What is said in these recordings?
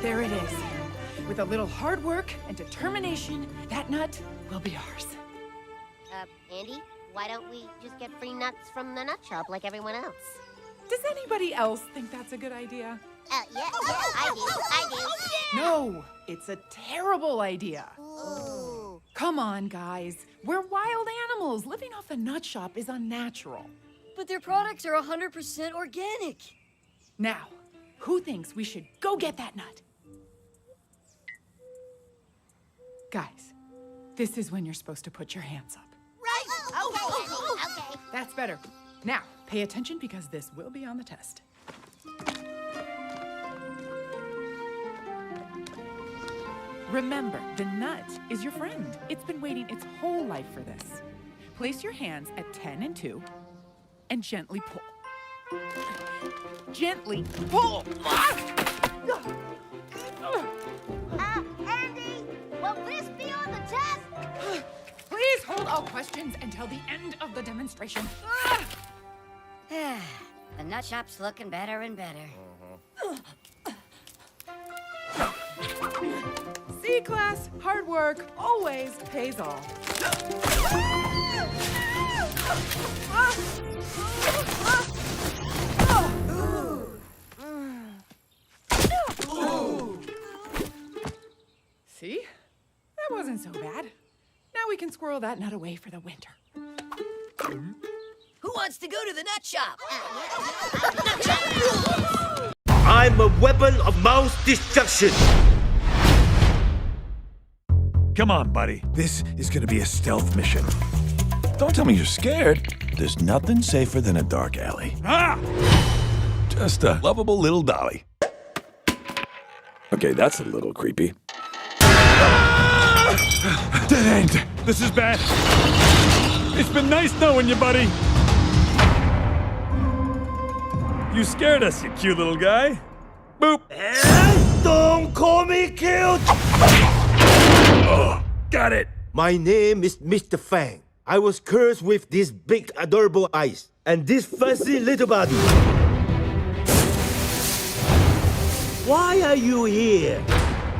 There it is. With a little hard work and determination, that nut will be ours. Andy, why don't we just get free nuts from the nut shop like everyone else? Does anybody else think that's a good idea? Yeah, I do. No, it's a terrible idea. Ooh. Come on, guys. We're wild animals. Living off the nut shop is unnatural. But their products are 100% organic. Now, who thinks we should go get that nut? Guys, this is when you're supposed to put your hands up. Right. Okay. That's better. Now, pay attention because this will be on the test. Remember, the nut is your friend. It's been waiting its whole life for this. Place your hands at 10 and 2 and gently pull. Gently pull! Andy, will this be on the test? Please hold all questions until the end of the demonstration. The nut shop's looking better and better. See, class, hard work always pays off. See? That wasn't so bad. Now we can squirrel that nut away for the winter. Who wants to go to the nut shop? I'm a weapon of mass destruction. Come on, buddy. This is gonna be a stealth mission. Don't tell me you're scared. There's nothing safer than a dark alley. Ah! Just a lovable little dolly. Okay, that's a little creepy. Ah! Dead end. This is bad. It's been nice knowing you, buddy. You scared us, you cute little guy. Boop. And don't call me cute. Oh, got it. My name is Mr. Fang. I was cursed with this big, adorable eyes and this fuzzy little body. Why are you here?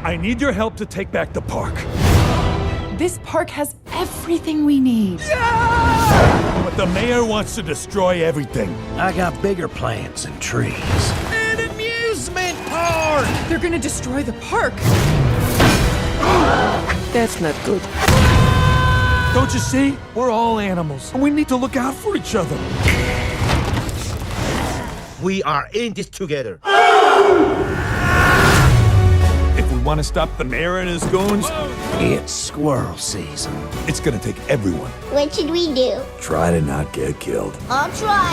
I need your help to take back the park. This park has everything we need. But the mayor wants to destroy everything. I got bigger plans than trees. An amusement park! They're gonna destroy the park. That's not good. Don't you see? We're all animals, and we need to look out for each other. We are in this together. If we want to stop the mayor and his goons, It's squirrel season. it's gonna take everyone. What should we do? Try to not get killed. I'll try.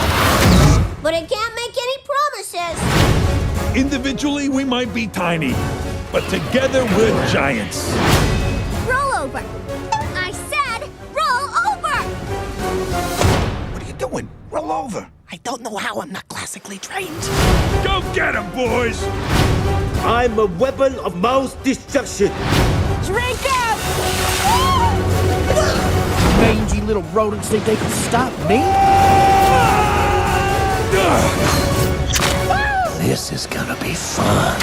But I can't make any promises. Individually, we might be tiny, but together we're giants. Roll over. I said roll over. What are you doing? Roll over. I don't know how. I'm not classically trained. Go get him, boys! I'm a weapon of mass destruction. Drink up! Mangy little rodents think they can stop me? This is gonna be fun.